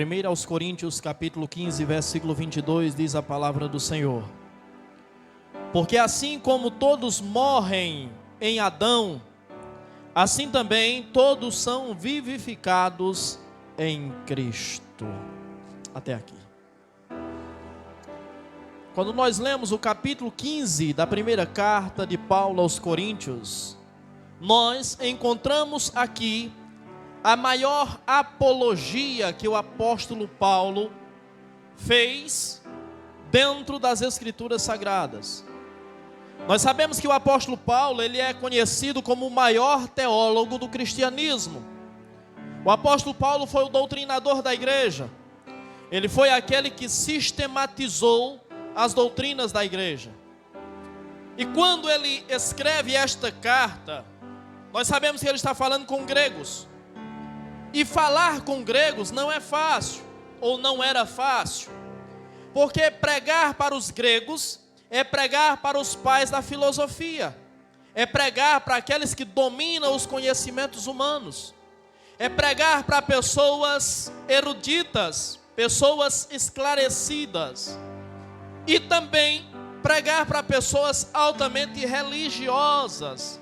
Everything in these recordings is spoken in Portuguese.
1 aos Coríntios, capítulo 15, versículo 22, diz a palavra do Senhor: porque assim como todos morrem em Adão, assim também todos são vivificados em Cristo. Até aqui. Quando nós lemos o capítulo 15 da primeira carta de Paulo aos Coríntios, nós encontramos aqui a maior apologia que o apóstolo Paulo fez dentro das Escrituras Sagradas. Nós sabemos que o apóstolo Paulo, ele é conhecido como o maior teólogo do cristianismo. O apóstolo Paulo foi o doutrinador da igreja. Ele foi aquele que sistematizou as doutrinas da igreja. E quando ele escreve esta carta, nós sabemos que ele está falando com gregos. E falar com gregos não é fácil, ou não era fácil, porque pregar para os gregos é pregar para os pais da filosofia, é pregar para aqueles que dominam os conhecimentos humanos, é pregar para pessoas eruditas, pessoas esclarecidas, e também pregar para pessoas altamente religiosas.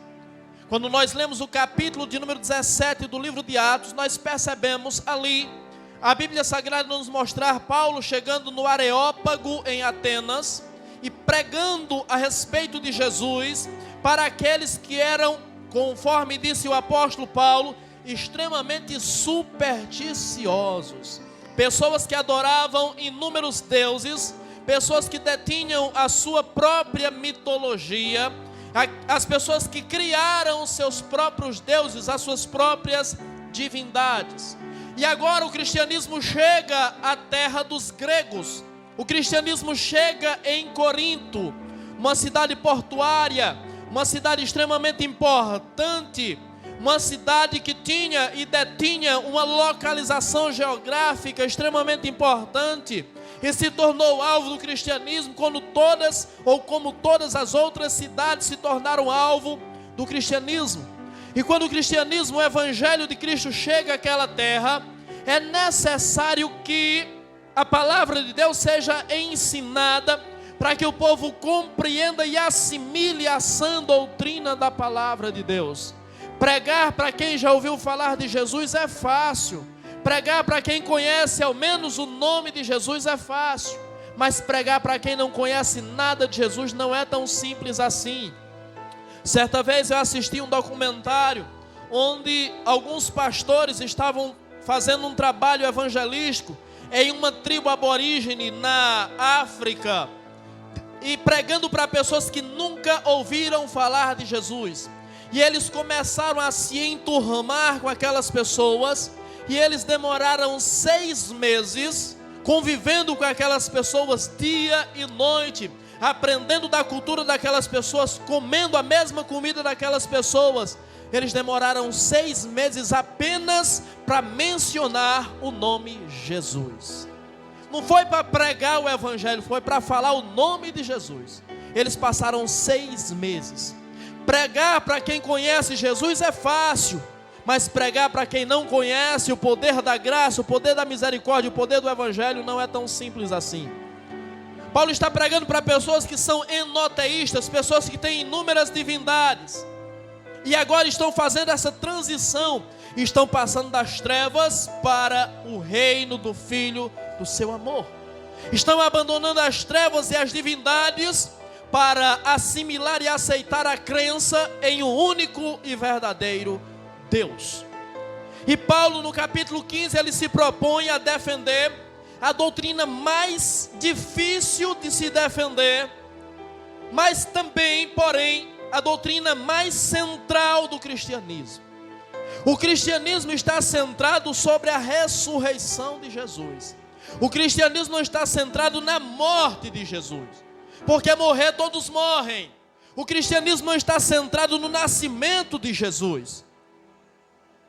Quando nós lemos o capítulo de número 17 do livro de Atos, nós percebemos ali a Bíblia Sagrada nos mostrar Paulo chegando no Areópago em Atenas e pregando a respeito de Jesus para aqueles que eram, conforme disse o apóstolo Paulo, extremamente supersticiosos, pessoas que adoravam inúmeros deuses, pessoas que detinham a sua própria mitologia, as pessoas que criaram os seus próprios deuses, as suas próprias divindades. E agora o cristianismo chega à terra dos gregos. O cristianismo chega em Corinto, uma cidade portuária, uma cidade extremamente importante, uma cidade que tinha e detinha uma localização geográfica extremamente importante, e se tornou alvo do cristianismo como todas as outras cidades se tornaram alvo do cristianismo. E quando o cristianismo, o evangelho de Cristo chega àquela terra, é necessário que a palavra de Deus seja ensinada para que o povo compreenda e assimile a sã doutrina da palavra de Deus. Pregar para quem já ouviu falar de Jesus é fácil. Pregar para quem conhece ao menos o nome de Jesus é fácil. Mas pregar para quem não conhece nada de Jesus não é tão simples assim. Certa vez eu assisti um documentário onde alguns pastores estavam fazendo um trabalho evangelístico em uma tribo aborígene na África e pregando para pessoas que nunca ouviram falar de Jesus. E eles começaram a se enturmar com aquelas pessoas, e eles demoraram 6 meses convivendo com aquelas pessoas dia e noite, aprendendo da cultura daquelas pessoas, comendo a mesma comida daquelas pessoas. Eles demoraram 6 meses apenas para mencionar o nome Jesus. Não foi para pregar o evangelho, foi para falar o nome de Jesus. Eles passaram 6 meses. Pregar para quem conhece Jesus é fácil, mas pregar para quem não conhece o poder da graça, o poder da misericórdia, o poder do evangelho não é tão simples assim. Paulo está pregando para pessoas que são enoteístas, pessoas que têm inúmeras divindades, e agora estão fazendo essa transição, estão passando das trevas para o reino do Filho do seu amor. Estão abandonando as trevas e as divindades para assimilar e aceitar a crença em um único e verdadeiro Deus. E Paulo, no capítulo 15, ele se propõe a defender a doutrina mais difícil de se defender, mas também, porém, a doutrina mais central do cristianismo. O cristianismo está centrado sobre a ressurreição de Jesus. O cristianismo não está centrado na morte de Jesus, porque morrer todos morrem. O cristianismo não está centrado no nascimento de Jesus,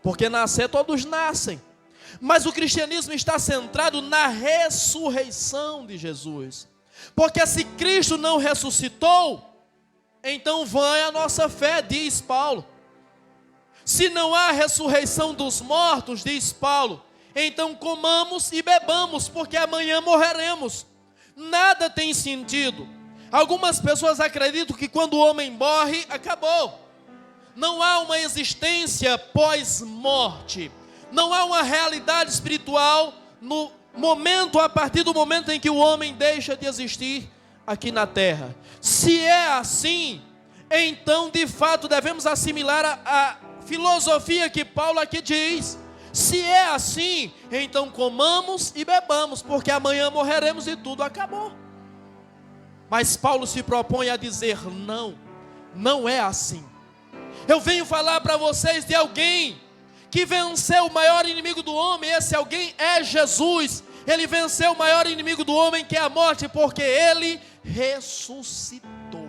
porque nascer todos nascem. Mas o cristianismo está centrado na ressurreição de Jesus, porque se Cristo não ressuscitou, então vã é a nossa fé, diz Paulo. Se não há ressurreição dos mortos, diz Paulo, então comamos e bebamos, porque amanhã morreremos. Nada tem sentido. Algumas pessoas acreditam que quando o homem morre, acabou. Não há uma existência pós-morte. Não há uma realidade espiritual no momento, a partir do momento em que o homem deixa de existir aqui na terra. Se é assim, então de fato devemos assimilar a filosofia que Paulo aqui diz. Se é assim, então comamos e bebamos, porque amanhã morreremos e tudo acabou. Mas Paulo se propõe a dizer: não é assim. Eu venho falar para vocês de alguém que venceu o maior inimigo do homem. Esse alguém é Jesus. Ele venceu o maior inimigo do homem, que é a morte, porque ele ressuscitou.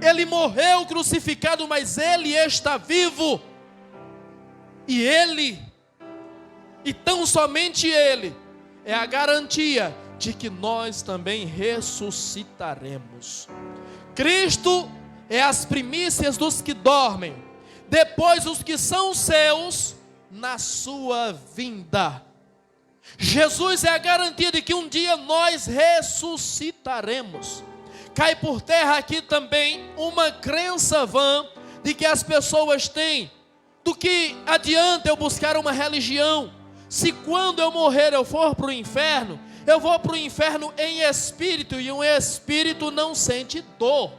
Ele morreu crucificado, mas ele está vivo. E ele, e tão somente ele, é a garantia de que nós também ressuscitaremos. Cristo é as primícias dos que dormem, depois os que são seus na sua vinda. Jesus é a garantia de que um dia nós ressuscitaremos. Cai por terra aqui também uma crença vã de que as pessoas têm. Do que adianta eu buscar uma religião, se quando eu morrer eu for para o inferno, eu vou para o inferno em espírito, e um espírito não sente dor.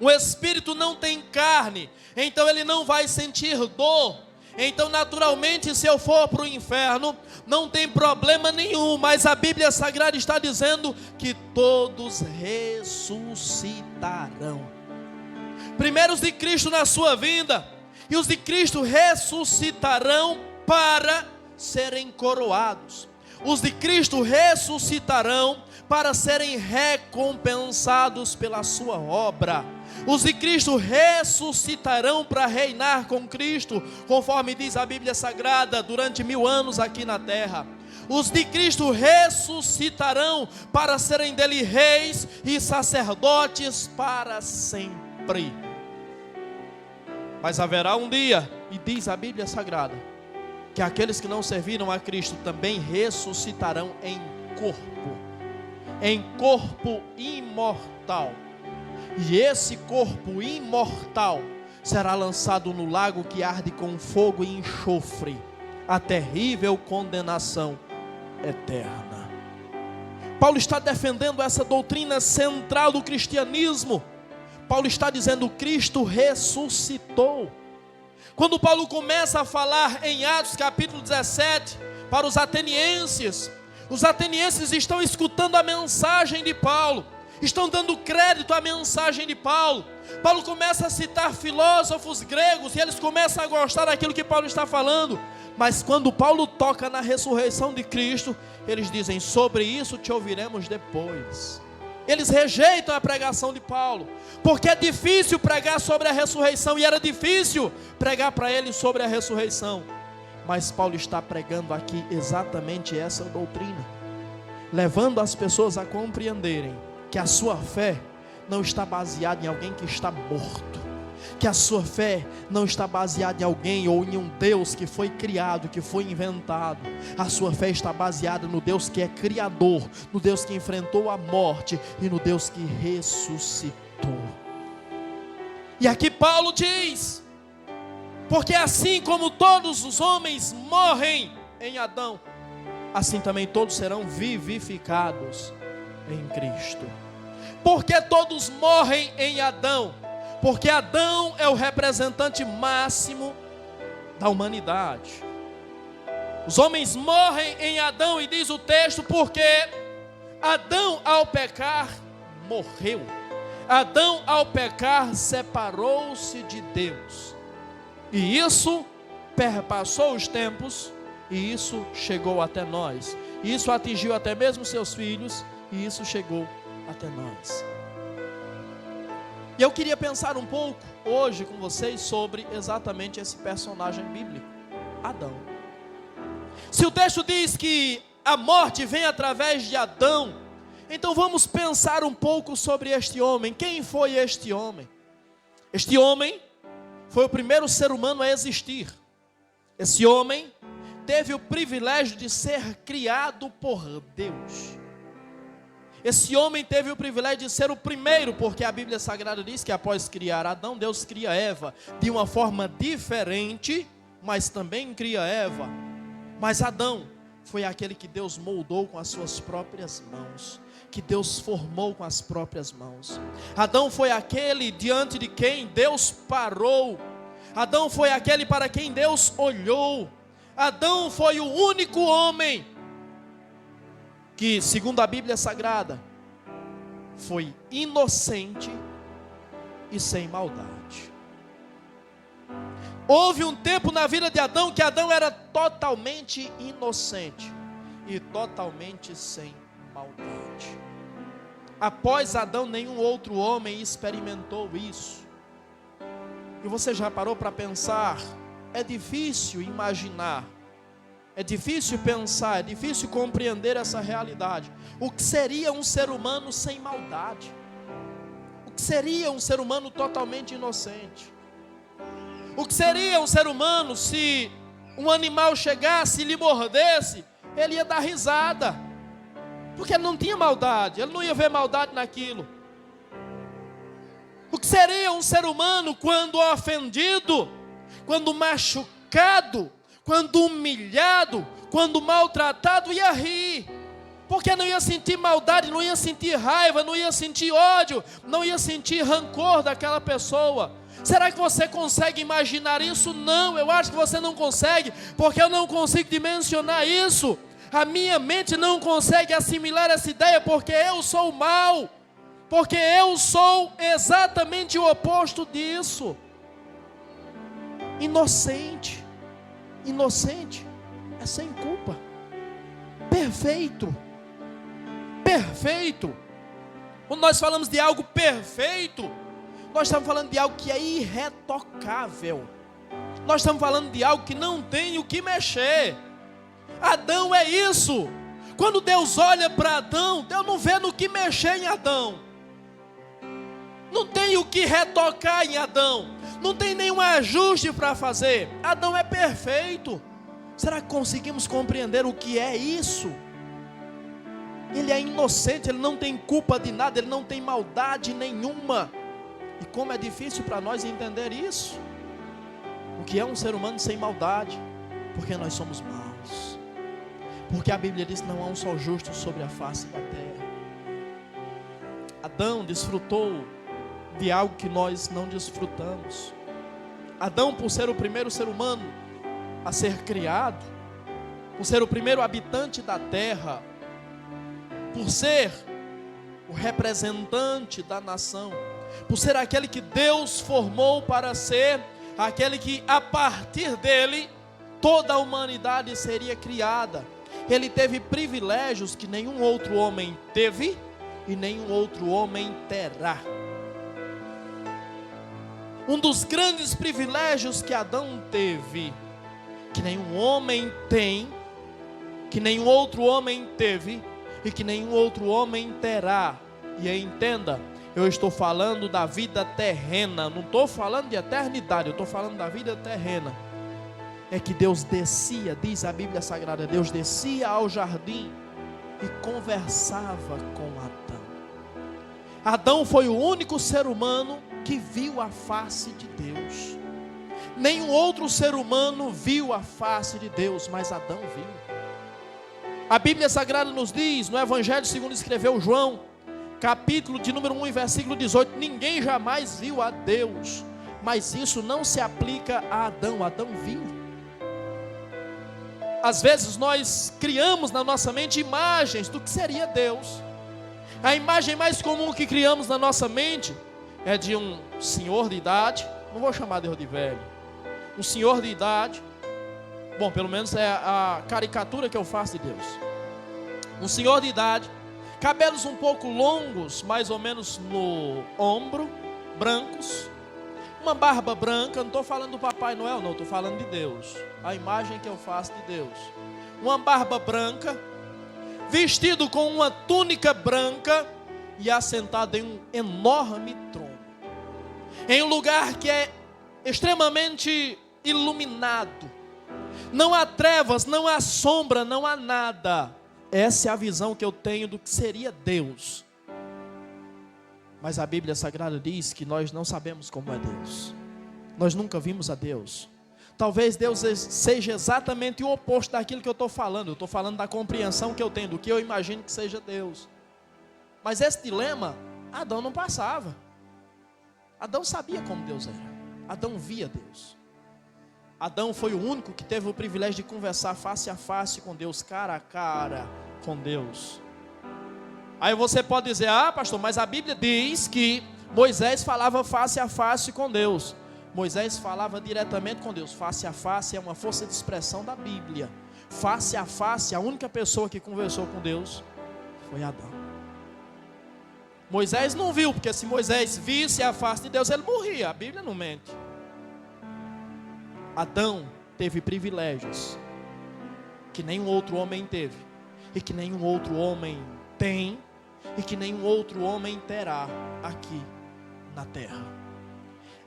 Um espírito não tem carne, então ele não vai sentir dor. Então naturalmente, se eu for para o inferno, não tem problema nenhum, mas a Bíblia Sagrada está dizendo que todos ressuscitarão. Primeiro os de Cristo na sua vinda, e os de Cristo ressuscitarão para serem coroados. Os de Cristo ressuscitarão para serem recompensados pela sua obra. Os de Cristo ressuscitarão para reinar com Cristo, conforme diz a Bíblia Sagrada, durante 1000 anos aqui na terra. Os de Cristo ressuscitarão para serem dele reis e sacerdotes para sempre. Mas haverá um dia, e diz a Bíblia Sagrada, que aqueles que não serviram a Cristo também ressuscitarão em corpo imortal. E esse corpo imortal será lançado no lago que arde com fogo e enxofre, a terrível condenação eterna. Paulo está defendendo essa doutrina central do cristianismo. Paulo está dizendo: Cristo ressuscitou. Quando Paulo começa a falar em Atos capítulo 17 para os atenienses estão escutando a mensagem de Paulo, estão dando crédito à mensagem de Paulo. Paulo começa a citar filósofos gregos e eles começam a gostar daquilo que Paulo está falando. Mas quando Paulo toca na ressurreição de Cristo, eles dizem: sobre isso te ouviremos depois. Eles rejeitam a pregação de Paulo, porque é difícil pregar sobre a ressurreição, e era difícil pregar para eles sobre a ressurreição. Mas Paulo está pregando aqui exatamente essa doutrina, levando as pessoas a compreenderem que a sua fé não está baseada em alguém que está morto, que a sua fé não está baseada em alguém ou em um Deus que foi criado, que foi inventado. A sua fé está baseada no Deus que é criador, no Deus que enfrentou a morte e no Deus que ressuscitou. E aqui Paulo diz: porque assim como todos os homens morrem em Adão, assim também todos serão vivificados em Cristo. Porque todos morrem em Adão? Porque Adão é o representante máximo da humanidade. Os homens morrem em Adão, e diz o texto, porque Adão ao pecar morreu. Adão ao pecar separou-se de Deus. E isso perpassou os tempos, e isso chegou até nós. Isso atingiu até mesmo seus filhos, e isso chegou até nós. E eu queria pensar um pouco hoje com vocês sobre exatamente esse personagem bíblico, Adão. Se o texto diz que a morte vem através de Adão, então vamos pensar um pouco sobre este homem. Quem foi este homem? Este homem foi o primeiro ser humano a existir. Esse homem teve o privilégio de ser criado por Deus. Esse homem teve o privilégio de ser o primeiro, porque a Bíblia Sagrada diz que após criar Adão, Deus cria Eva de uma forma diferente, mas também cria Eva. Mas Adão foi aquele que Deus moldou com as suas próprias mãos, que Deus formou com as próprias mãos. Adão foi aquele diante de quem Deus parou. Adão foi aquele para quem Deus olhou. Adão foi o único homem que, segundo a Bíblia Sagrada, foi inocente e sem maldade. Houve um tempo na vida de Adão que Adão era totalmente inocente e totalmente sem maldade. Após Adão, nenhum outro homem experimentou isso. E você já parou para pensar? É difícil imaginar, é difícil pensar, é difícil compreender essa realidade. O que seria um ser humano sem maldade? O que seria um ser humano totalmente inocente? O que seria um ser humano se um animal chegasse e lhe mordesse, ele ia dar risada, porque ele não tinha maldade, ele não ia ver maldade naquilo. O que seria um ser humano quando ofendido, quando machucado, quando humilhado, quando maltratado, ia rir, porque não ia sentir maldade, não ia sentir raiva, não ia sentir ódio, não ia sentir rancor daquela pessoa. Será que você consegue imaginar isso? Não, eu acho que você não consegue, porque eu não consigo dimensionar isso. A minha mente não consegue assimilar essa ideia, porque eu sou mau, porque eu sou exatamente o oposto disso. Inocente, inocente é sem culpa, perfeito, perfeito. Quando nós falamos de algo perfeito, nós estamos falando de algo que é irretocável. Nós estamos falando de algo que não tem o que mexer. Adão é isso. Quando Deus olha para Adão, Deus não vê no que mexer em Adão. Não tem o que retocar em Adão. Não tem nenhum ajuste para fazer. Adão é perfeito. Será que conseguimos compreender o que é isso? Ele é inocente, ele não tem culpa de nada, ele não tem maldade nenhuma. E como é difícil para nós entender isso. O que é um ser humano sem maldade? Porque nós somos maus. Porque a Bíblia diz que não há um só justo sobre a face da terra. Adão desfrutou de algo que nós não desfrutamos. Adão, por ser o primeiro ser humano a ser criado, por ser o primeiro habitante da terra, por ser o representante da nação, por ser aquele que Deus formou para ser aquele que a partir dele toda a humanidade seria criada. Ele teve privilégios que nenhum outro homem teve e nenhum outro homem terá. Um dos grandes privilégios que Adão teve, que nenhum homem tem, que nenhum outro homem teve e que nenhum outro homem terá. E aí, entenda, eu estou falando da vida terrena, não estou falando de eternidade, eu estou falando da vida terrena. É que Deus descia, diz a Bíblia Sagrada, Deus descia ao jardim e conversava com Adão. Adão foi o único ser humano que viu a face de Deus. Nenhum outro ser humano viu a face de Deus, mas Adão viu. A Bíblia Sagrada nos diz, no Evangelho segundo escreveu João, capítulo de número 1 e versículo 18, ninguém jamais viu a Deus, mas isso não se aplica a Adão. Adão viu. Às vezes nós criamos na nossa mente imagens do que seria Deus. A imagem mais comum que criamos na nossa mente é de um senhor de idade, não vou chamar Deus de velho, um senhor de idade, bom, pelo menos é a caricatura que eu faço de Deus. Um senhor de idade, cabelos um pouco longos, mais ou menos no ombro, brancos, uma barba branca. Não estou falando do Papai Noel, não, estou falando de Deus. A imagem que eu faço de Deus. Uma barba branca, vestido com uma túnica branca e assentado em um enorme trono, em um lugar que é extremamente iluminado. Não há trevas, não há sombra, não há nada. Essa é a visão que eu tenho do que seria Deus. Mas a Bíblia Sagrada diz que nós não sabemos como é Deus. Nós nunca vimos a Deus. Talvez Deus seja exatamente o oposto daquilo que eu estou falando. Eu estou falando da compreensão que eu tenho, do que eu imagino que seja Deus. Mas esse dilema, Adão não passava. Adão sabia como Deus era. Adão via Deus. Adão foi o único que teve o privilégio de conversar face a face com Deus, cara a cara com Deus. Aí você pode dizer, pastor, mas a Bíblia diz que Moisés falava face a face com Deus. Moisés falava diretamente com Deus. Face a face é uma força de expressão da Bíblia. Face a face, a única pessoa que conversou com Deus foi Adão. Moisés não viu, porque se Moisés visse a face de Deus, ele morria. A Bíblia não mente. Adão teve privilégios que nenhum outro homem teve, e que nenhum outro homem tem, e que nenhum outro homem terá aqui na terra.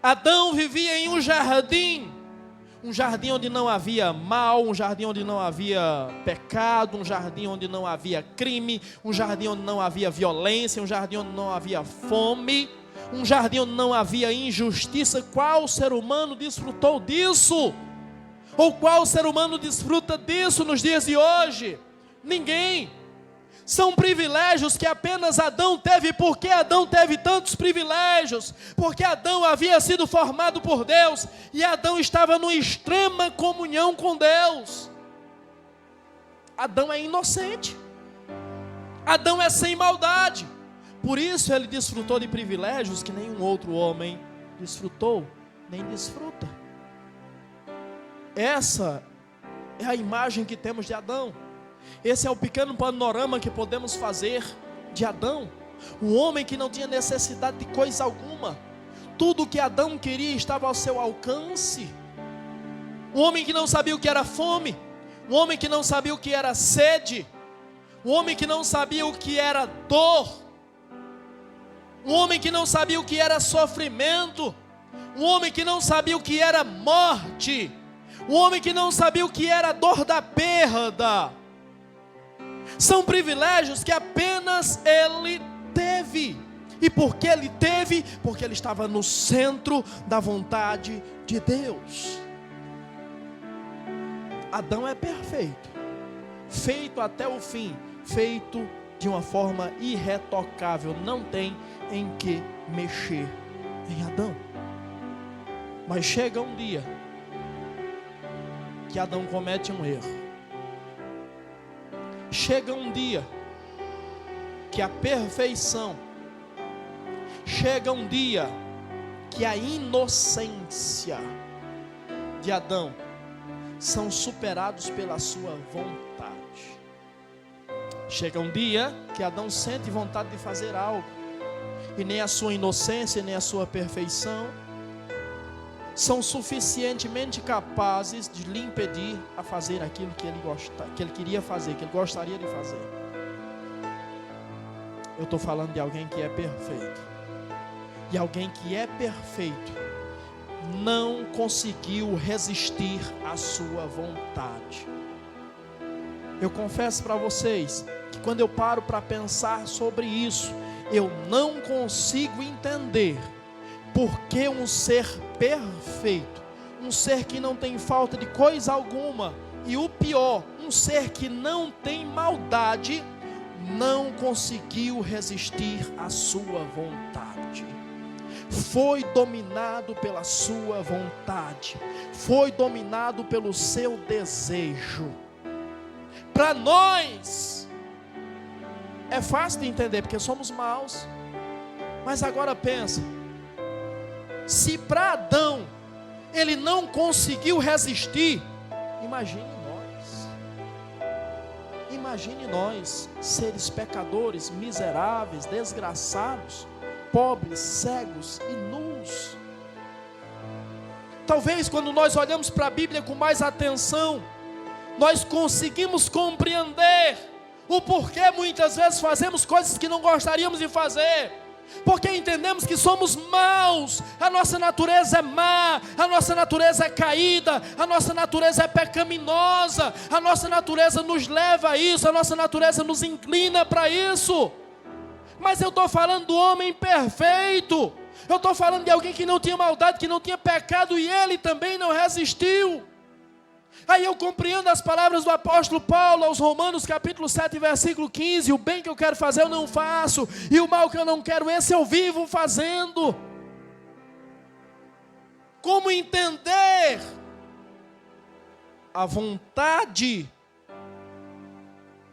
Adão vivia em um jardim onde não havia mal, um jardim onde não havia pecado, um jardim onde não havia crime, um jardim onde não havia violência, um jardim onde não havia fome, um jardim onde não havia injustiça. Qual ser humano desfrutou disso? Ou qual ser humano desfruta disso nos dias de hoje? Ninguém. São privilégios que apenas Adão teve. Por que Adão teve tantos privilégios? Porque Adão havia sido formado por Deus, e Adão estava numa extrema comunhão com Deus. Adão é inocente. Adão é sem maldade. Por isso ele desfrutou de privilégios que nenhum outro homem desfrutou, nem desfruta. Essa é a imagem que temos de Adão. Esse é o pequeno panorama que podemos fazer de Adão. Um homem que não tinha necessidade de coisa alguma. Tudo que Adão queria estava ao seu alcance. Um homem que não sabia o que era fome. Um homem que não sabia o que era sede. Um homem que não sabia o que era dor. Um homem que não sabia o que era sofrimento. Um homem que não sabia o que era morte. Um homem que não sabia o que era a dor da perda. São privilégios que apenas ele teve. E por que ele teve? Porque ele estava no centro da vontade de Deus. Adão é perfeito, feito até o fim, feito de uma forma irretocável. Não tem em que mexer em Adão. Mas chega um dia que Adão comete um erro. Chega um dia que a perfeição, chega um dia que a inocência de Adão são superados pela sua vontade. Chega um dia que Adão sente vontade de fazer algo, e nem a sua inocência, nem a sua perfeição são suficientemente capazes de lhe impedir a fazer aquilo que ele queria fazer, que ele gostaria de fazer. Eu estou falando de alguém que é perfeito. E alguém que é perfeito não conseguiu resistir à sua vontade. Eu confesso para vocês que quando eu paro para pensar sobre isso, eu não consigo entender por que um ser perfeito, um ser que não tem falta de coisa alguma, e o pior, um ser que não tem maldade, não conseguiu resistir à sua vontade. Foi dominado pela sua vontade, foi dominado pelo seu desejo. Para nós é fácil de entender, porque somos maus. Mas agora pensa, se para Adão ele não conseguiu resistir, imagine nós, seres pecadores, miseráveis, desgraçados, pobres, cegos e nus. Talvez quando nós olhamos para a Bíblia com mais atenção, nós conseguimos compreender o porquê muitas vezes fazemos coisas que não gostaríamos de fazer. Porque entendemos que somos maus, a nossa natureza é má, a nossa natureza é caída, a nossa natureza é pecaminosa, a nossa natureza nos leva a isso, a nossa natureza nos inclina para isso. Mas eu estou falando do homem perfeito, eu estou falando de alguém que não tinha maldade, que não tinha pecado, e ele também não resistiu. Aí eu compreendo as palavras do apóstolo Paulo aos Romanos capítulo 7, versículo 15, o bem que eu quero fazer eu não faço, e o mal que eu não quero, esse eu vivo fazendo. Como entender a vontade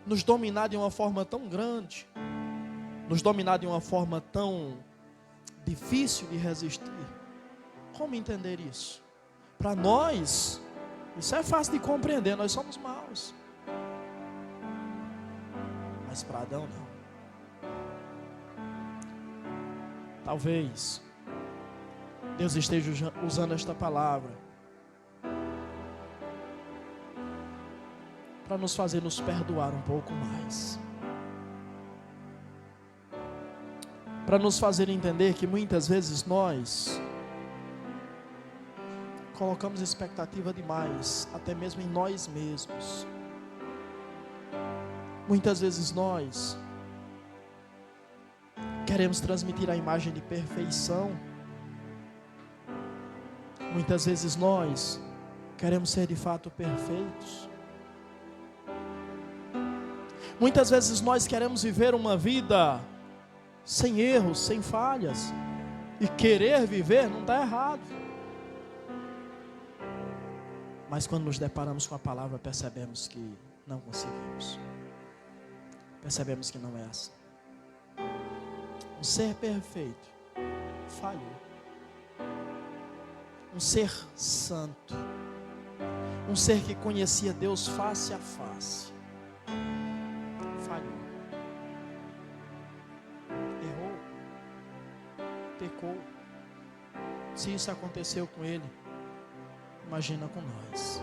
nos dominar de uma forma tão grande, nos dominar de uma forma tão difícil de resistir? Como entender isso? Para nós, isso é fácil de compreender, nós somos maus. Mas para Adão não. Talvez Deus esteja usando esta palavra para nos fazer nos perdoar um pouco mais, para nos fazer entender que muitas vezes nós colocamos expectativa demais, até mesmo em nós mesmos. Muitas vezes nós queremos transmitir a imagem de perfeição. Muitas vezes nós queremos ser de fato perfeitos. Muitas vezes nós queremos viver uma vida sem erros, sem falhas. E querer viver não está errado. Mas quando nos deparamos com a palavra, percebemos que não conseguimos. Percebemos que não é assim. Um ser perfeito falhou. Um ser santo. Um ser que conhecia Deus face a face. Falhou. Errou. Pecou. Se isso aconteceu com ele, imagina com nós.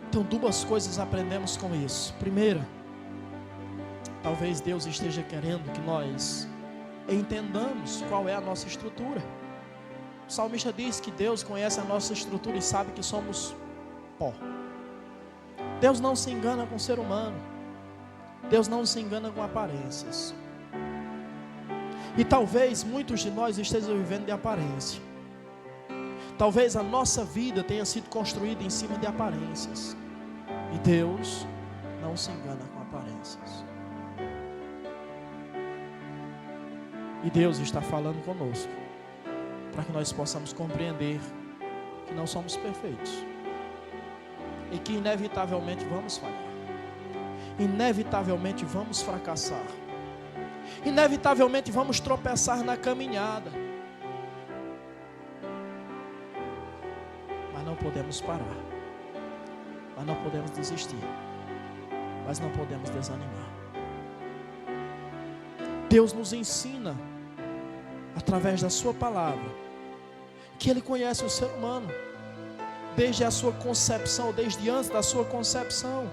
Então, duas coisas aprendemos com isso. Primeira, talvez Deus esteja querendo que nós entendamos qual é a nossa estrutura. O salmista diz que Deus conhece a nossa estrutura e sabe que somos pó. Deus não se engana com o ser humano. Deus não se engana com aparências. E talvez muitos de nós estejam vivendo de aparência. Talvez a nossa vida tenha sido construída em cima de aparências. E Deus não se engana com aparências. E Deus está falando conosco, para que nós possamos compreender que não somos perfeitos. E que inevitavelmente vamos falhar. Inevitavelmente vamos fracassar. Inevitavelmente vamos tropeçar na caminhada. Mas não podemos parar. Mas não podemos desistir. Mas não podemos desanimar. Deus nos ensina, através da sua palavra, que Ele conhece o ser humano, desde a sua concepção, desde antes da sua concepção.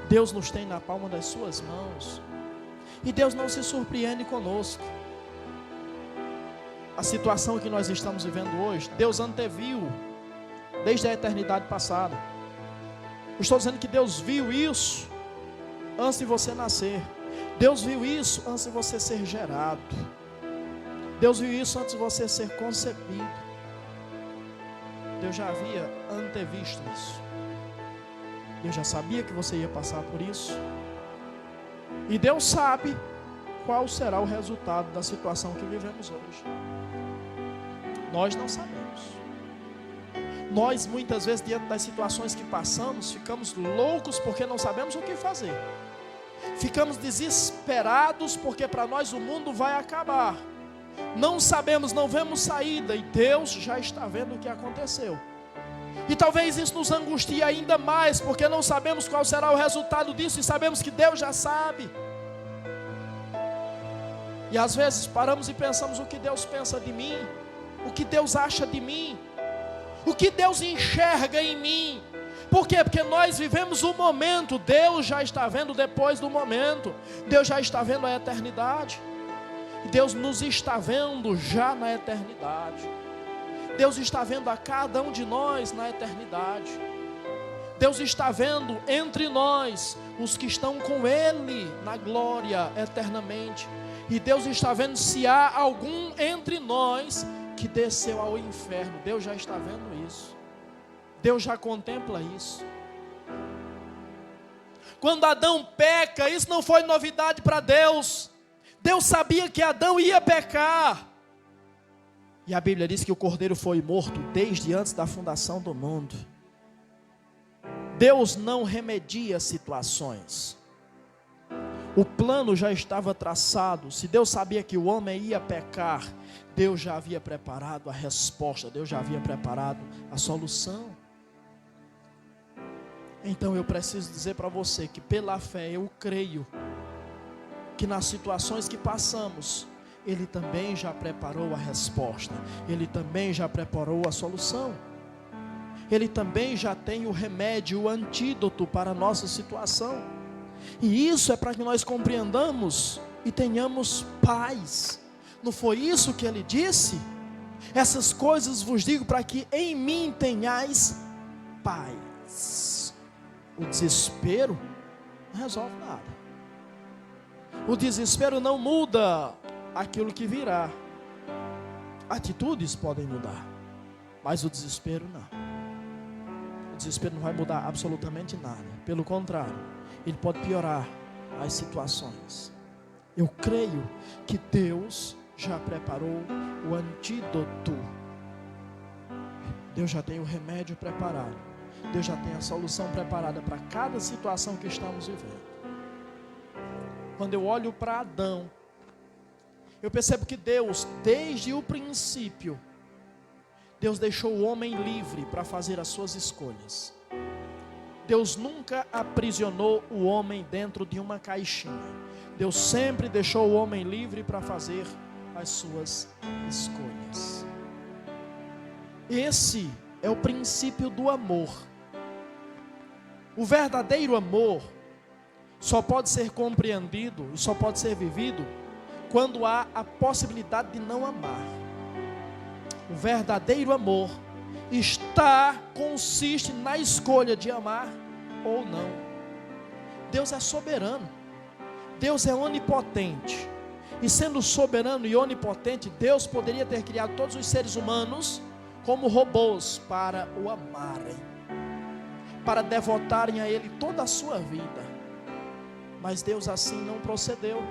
Deus nos tem na palma das suas mãos. E Deus não se surpreende conosco. A situação que nós estamos vivendo hoje, Deus anteviu desde a eternidade passada. Eu estou dizendo que Deus viu isso antes de você nascer. Deus viu isso antes de você ser gerado. Deus viu isso antes de você ser concebido. Deus já havia antevisto isso. Deus já sabia que você ia passar por isso. E Deus sabe qual será o resultado da situação que vivemos hoje. Nós não sabemos. Nós muitas vezes, diante das situações que passamos, ficamos loucos porque não sabemos o que fazer. Ficamos desesperados porque para nós o mundo vai acabar. Não sabemos, não vemos saída, e Deus já está vendo o que aconteceu. E talvez isso nos angustie ainda mais, porque não sabemos qual será o resultado disso, e sabemos que Deus já sabe. E às vezes paramos e pensamos: o que Deus pensa de mim? O que Deus acha de mim? O que Deus enxerga em mim? Por quê? Porque nós vivemos o momento, Deus já está vendo depois do momento, Deus já está vendo a eternidade, Deus nos está vendo já na eternidade, Deus está vendo a cada um de nós na eternidade, Deus está vendo entre nós os que estão com Ele na glória eternamente, e Deus está vendo se há algum entre nós que desceu ao inferno. Deus já está vendo isso, Deus já contempla isso. Quando Adão peca, isso não foi novidade para Deus. Deus sabia que Adão ia pecar, e a Bíblia diz que o cordeiro foi morto desde antes da fundação do mundo. Deus não remedia situações, o plano já estava traçado. Se Deus sabia que o homem ia pecar, Deus já havia preparado a resposta, Deus já havia preparado a solução. Então eu preciso dizer para você que pela fé eu creio que nas situações que passamos, Ele também já preparou a resposta, Ele também já preparou a solução, Ele também já tem o remédio, o antídoto para a nossa situação. E isso é para que nós compreendamos e tenhamos paz. Não foi isso que Ele disse? Essas coisas vos digo para que em mim tenhais paz. O desespero não resolve nada. O desespero não muda aquilo que virá. Atitudes podem mudar, mas o desespero não. O desespero não vai mudar absolutamente nada. Pelo contrário, ele pode piorar as situações. Eu creio que Deus já preparou o antídoto. Deus já tem o remédio preparado. Deus já tem a solução preparada para cada situação que estamos vivendo. Quando eu olho para Adão, eu percebo que Deus, desde o princípio, Deus deixou o homem livre para fazer as suas escolhas. Deus nunca aprisionou o homem dentro de uma caixinha. Deus sempre deixou o homem livre para fazer as suas escolhas. Esse é o princípio do amor. O verdadeiro amor só pode ser compreendido e só pode ser vivido quando há a possibilidade de não amar. O verdadeiro amor consiste na escolha de amar ou não. Deus é soberano, Deus é onipotente, e sendo soberano e onipotente, Deus poderia ter criado todos os seres humanos como robôs para o amarem, para devotarem a Ele toda a sua vida. Mas Deus assim não procedeu.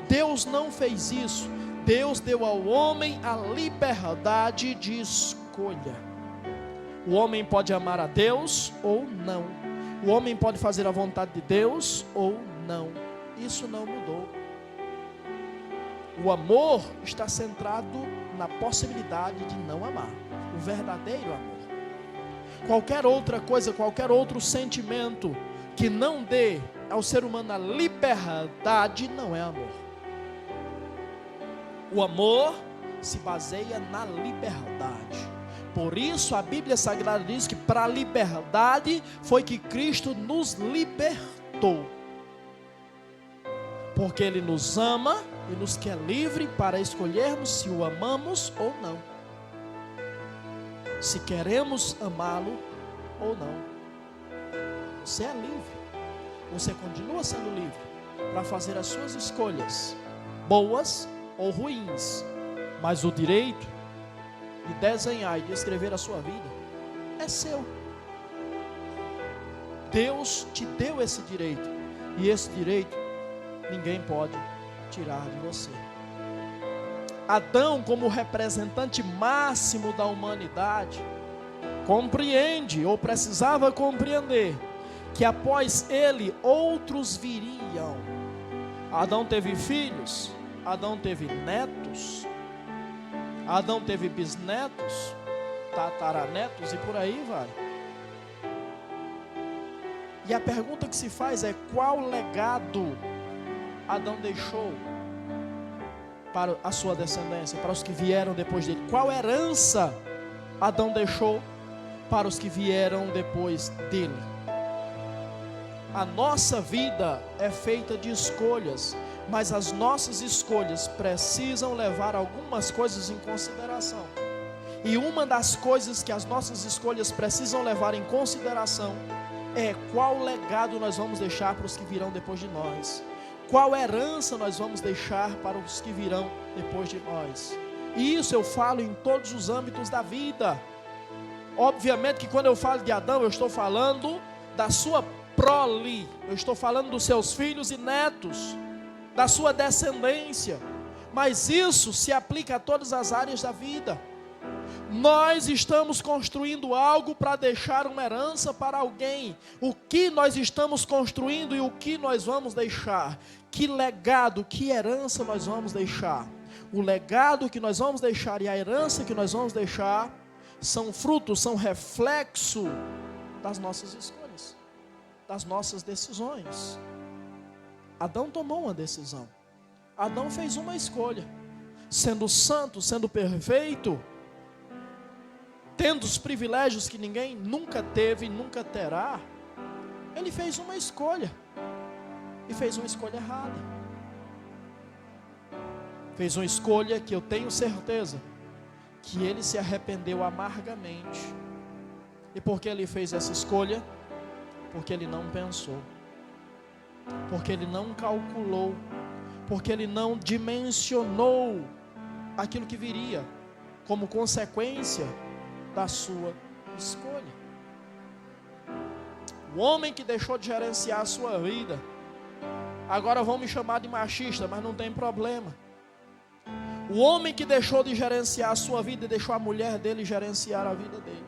Deus não fez isso. Deus deu ao homem a liberdade de escolha. O homem pode amar a Deus ou não. O homem pode fazer a vontade de Deus ou não. Isso não mudou. O amor está centrado na possibilidade de não amar. O verdadeiro amor. Qualquer outra coisa, qualquer outro sentimento que não dê ao ser humano a liberdade não é amor. O amor se baseia na liberdade. Por isso a Bíblia Sagrada diz que para a liberdade foi que Cristo nos libertou. Porque Ele nos ama e nos quer livre para escolhermos se o amamos ou não. Se queremos amá-lo ou não. Você é livre. Você continua sendo livre para fazer as suas escolhas, boas ou ruins. Mas o direito de desenhar e de escrever a sua vida é seu. Deus te deu esse direito, e esse direito ninguém pode tirar de você. Adão, como representante máximo da humanidade, compreende, ou precisava compreender, que após ele outros viriam. Adão teve filhos, Adão teve netos, Adão teve bisnetos, tataranetos e por aí vai. E a pergunta que se faz é: qual legado Adão deixou para a sua descendência, para os que vieram depois dele? Qual herança Adão deixou para os que vieram depois dele. A nossa vida é feita de escolhas, mas as nossas escolhas precisam levar algumas coisas em consideração. E uma das coisas que as nossas escolhas precisam levar em consideração é qual legado nós vamos deixar para os que virão depois de nós. Qual herança nós vamos deixar para os que virão depois de nós. E isso eu falo em todos os âmbitos da vida. Obviamente que quando eu falo de Adão, eu estou falando da sua prole, eu estou falando dos seus filhos e netos, da sua descendência, mas isso se aplica a todas as áreas da vida. Nós estamos construindo algo para deixar uma herança para alguém. O que nós estamos construindo e o que nós vamos deixar? Que legado, que herança nós vamos deixar? O legado que nós vamos deixar e a herança que nós vamos deixar são frutos, são reflexo das nossas escolhas, das nossas decisões. Adão tomou uma decisão. Adão fez uma escolha. Sendo santo, sendo perfeito, tendo os privilégios que ninguém nunca teve e nunca terá, ele fez uma escolha. E fez uma escolha errada. Fez uma escolha que eu tenho certeza que ele se arrependeu amargamente. E por que ele fez essa escolha? Porque ele não pensou, porque ele não calculou, porque ele não dimensionou aquilo que viria como consequência da sua escolha. O homem que deixou de gerenciar a sua vida, agora vão me chamar de machista, mas não tem problema. O homem que deixou de gerenciar a sua vida e deixou a mulher dele gerenciar a vida dele,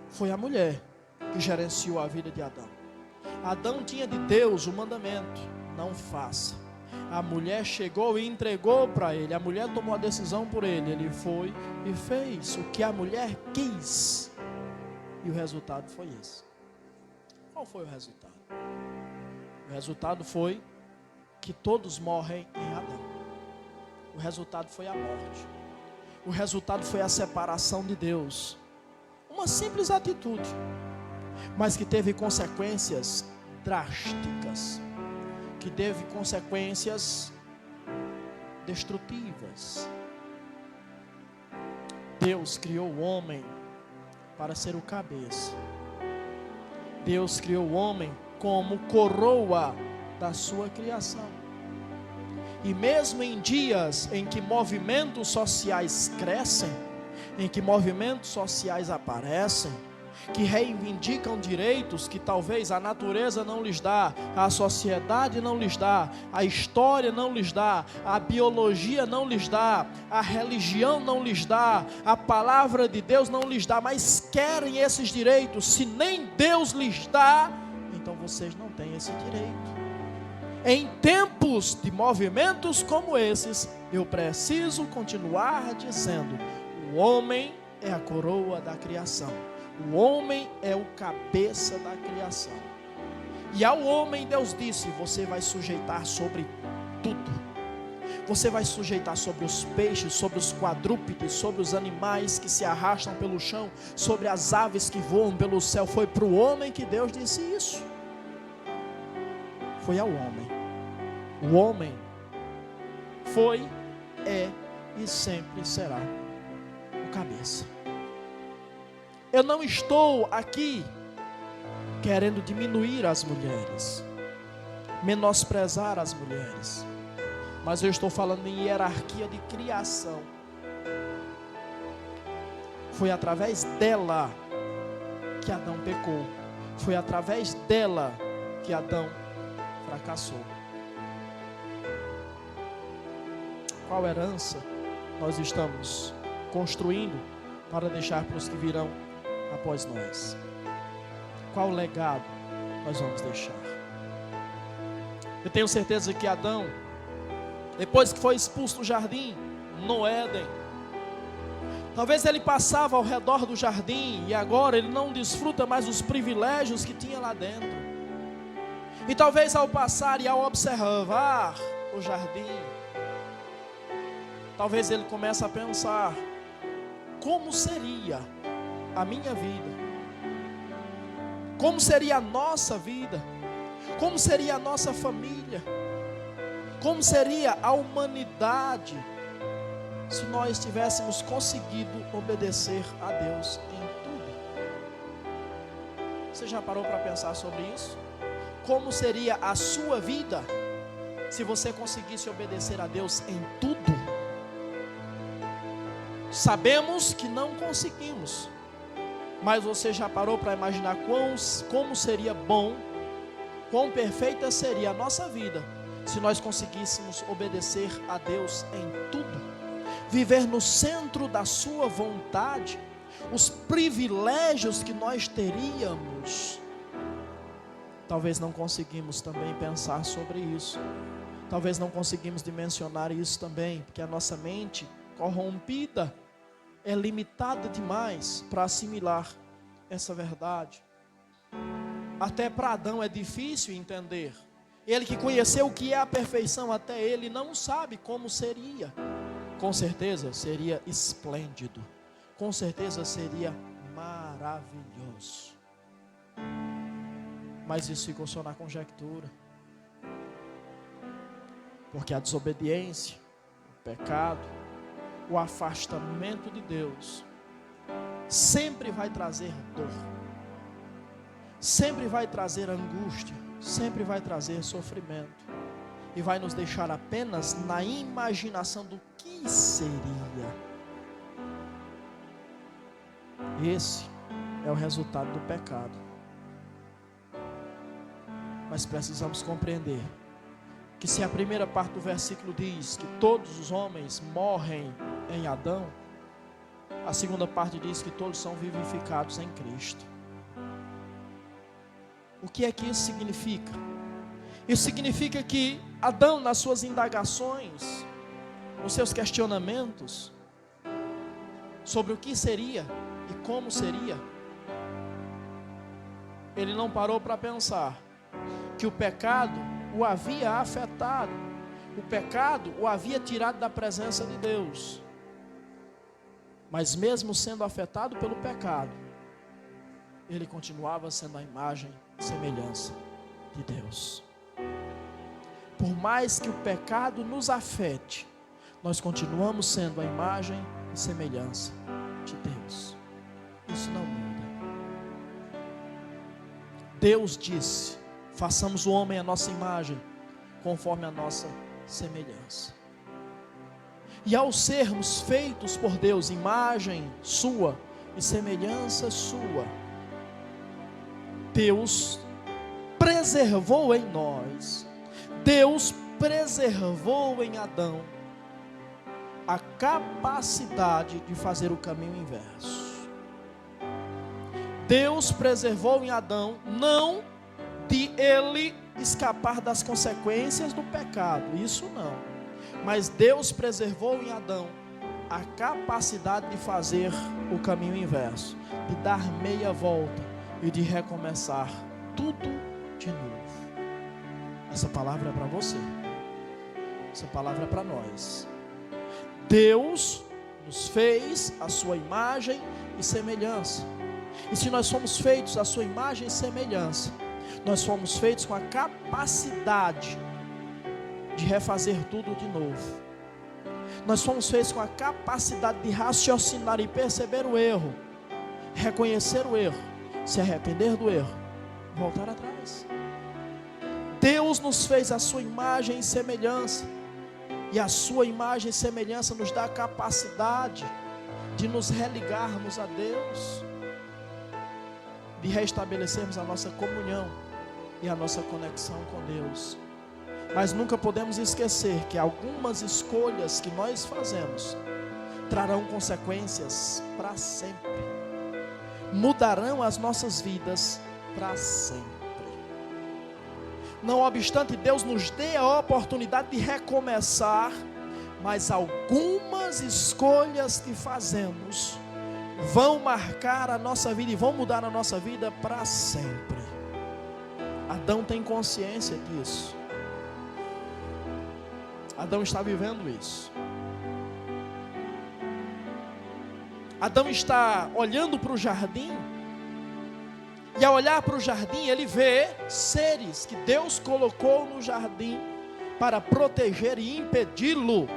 foi a mulher que gerenciou a vida de Adão. Adão tinha de Deus o mandamento: não faça. A mulher chegou e entregou para ele. A mulher tomou a decisão por ele. Ele foi e fez o que a mulher quis. E o resultado foi esse. Qual foi o resultado? O resultado foi que todos morrem em Adão. O resultado foi a morte. O resultado foi a separação de Deus. Uma simples atitude, mas que teve consequências drásticas, que teve consequências destrutivas. Deus criou o homem para ser o cabeça. Deus criou o homem como coroa da sua criação. E mesmo em dias em que movimentos sociais crescem, em que movimentos sociais aparecem, que reivindicam direitos que talvez a natureza não lhes dá, a sociedade não lhes dá, a história não lhes dá, a biologia não lhes dá, a religião não lhes dá, a palavra de Deus não lhes dá, mas querem esses direitos. Se nem Deus lhes dá, então vocês não têm esse direito. Em tempos de movimentos como esses, eu preciso continuar dizendo: o homem é a coroa da criação. O homem é o cabeça da criação. E ao homem Deus disse: você vai sujeitar sobre tudo. Você vai sujeitar sobre os peixes, sobre os quadrúpedes, sobre os animais que se arrastam pelo chão, sobre as aves que voam pelo céu. Foi para o homem que Deus disse isso. Foi ao homem. O homem foi, é e sempre será o cabeça. Eu não estou aqui querendo diminuir as mulheres, menosprezar as mulheres, mas eu estou falando em hierarquia de criação. Foi através dela que Adão pecou. Foi através dela que Adão fracassou. Qual herança nós estamos construindo para deixar para os que virão após nós? Qual legado nós vamos deixar? Eu tenho certeza que Adão, depois que foi expulso do jardim, no Éden, talvez ele passava ao redor do jardim e agora ele não desfruta mais dos privilégios que tinha lá dentro. E talvez ao passar e ao observar o jardim, talvez ele comece a pensar: como seria a minha vida? Como seria a nossa vida? Como seria a nossa família? Como seria a humanidade se nós tivéssemos conseguido obedecer a Deus em tudo? Você já parou para pensar sobre isso? Como seria a sua vida se você conseguisse obedecer a Deus em tudo? Sabemos que não conseguimos, mas você já parou para imaginar como seria bom, quão perfeita seria a nossa vida se nós conseguíssemos obedecer a Deus em tudo? Viver no centro da sua vontade, os privilégios que nós teríamos. Talvez não conseguimos também pensar sobre isso. Talvez não conseguimos dimensionar isso também, porque a nossa mente corrompida é limitada demais para assimilar essa verdade. Até para Adão é difícil entender. Ele que conheceu o que é a perfeição, até ele não sabe como seria. Com certeza seria esplêndido. Com certeza seria maravilhoso. Mas isso ficou só na conjectura. Porque a desobediência, o pecado, o afastamento de Deus sempre vai trazer dor. Sempre vai trazer angústia, sempre vai trazer sofrimento, e vai nos deixar apenas na imaginação do que seria. Esse é o resultado do pecado. Mas precisamos compreender que se a primeira parte do versículo diz que todos os homens morrem em Adão, a segunda parte diz que todos são vivificados em Cristo. O que é que isso significa? Isso significa que Adão, nas suas indagações, nos seus questionamentos sobre o que seria e como seria, ele não parou para pensar que o pecado o havia afetado, o pecado o havia tirado da presença de Deus. Mas mesmo sendo afetado pelo pecado, ele continuava sendo a imagem e semelhança de Deus. Por mais que o pecado nos afete, nós continuamos sendo a imagem e semelhança de Deus. Isso não muda. Deus disse: façamos o homem à nossa imagem, conforme a nossa semelhança. E ao sermos feitos por Deus, imagem sua e semelhança sua, Deus preservou em nós, Deus preservou em Adão a capacidade de fazer o caminho inverso. Deus preservou em Adão, não de ele escapar das consequências do pecado, isso não, mas Deus preservou em Adão a capacidade de fazer o caminho inverso, de dar meia volta e de recomeçar tudo de novo. Essa palavra é para você, essa palavra é para nós. Deus nos fez a sua imagem e semelhança, e se nós somos feitos a sua imagem e semelhança, nós fomos feitos com a capacidade de refazer tudo de novo. Nós fomos feitos com a capacidade de raciocinar e perceber o erro, reconhecer o erro, se arrepender do erro, voltar atrás. Deus nos fez a sua imagem e semelhança, e a sua imagem e semelhança nos dá a capacidade de nos religarmos a Deus, de restabelecermos a nossa comunhão e a nossa conexão com Deus. Mas nunca podemos esquecer que algumas escolhas que nós fazemos trarão consequências para sempre, mudarão as nossas vidas para sempre. Não obstante Deus nos dê a oportunidade de recomeçar, mas algumas escolhas que fazemos vão marcar a nossa vida e vão mudar a nossa vida para sempre. Adão tem consciência disso. Adão está vivendo isso. Adão está olhando para o jardim, e ao olhar para o jardim, ele vê seres que Deus colocou no jardim para proteger e impedi-lo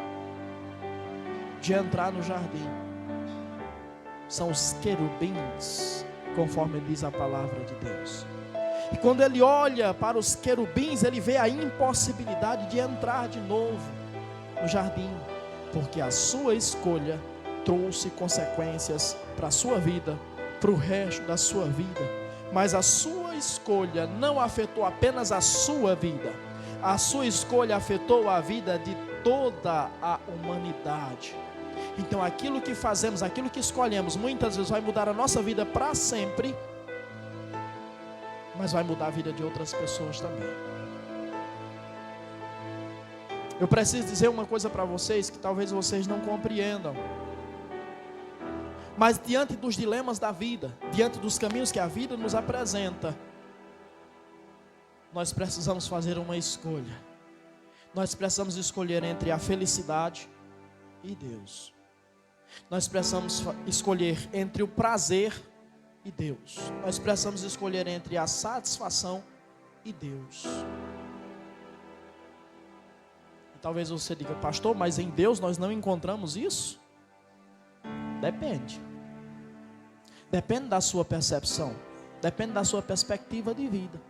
de entrar no jardim. São os querubins, conforme diz a palavra de Deus. E quando ele olha para os querubins, ele vê a impossibilidade de entrar de novo no jardim, porque a sua escolha trouxe consequências para a sua vida, para o resto da sua vida. Mas a sua escolha não afetou apenas a sua vida, a sua escolha afetou a vida de toda a humanidade. Então aquilo que fazemos, aquilo que escolhemos, muitas vezes vai mudar a nossa vida para sempre, mas vai mudar a vida de outras pessoas também. Eu preciso dizer uma coisa para vocês que talvez vocês não compreendam. Mas diante dos dilemas da vida, diante dos caminhos que a vida nos apresenta, nós precisamos fazer uma escolha. Nós precisamos escolher entre a felicidade e Deus. Nós precisamos escolher entre o prazer e Deus. Nós precisamos escolher entre a satisfação e Deus. E talvez você diga, pastor, mas em Deus nós não encontramos isso? Depende. Depende da sua percepção. Depende da sua perspectiva de vida.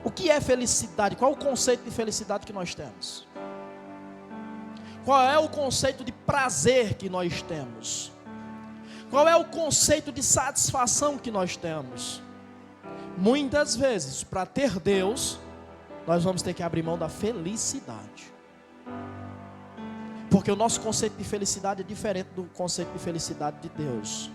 O que é felicidade? Qual é o conceito de felicidade que nós temos? Qual é o conceito de prazer que nós temos? Qual é o conceito de satisfação que nós temos? Muitas vezes, para ter Deus, nós vamos ter que abrir mão da felicidade. Porque o nosso conceito de felicidade é diferente do conceito de felicidade de Deus.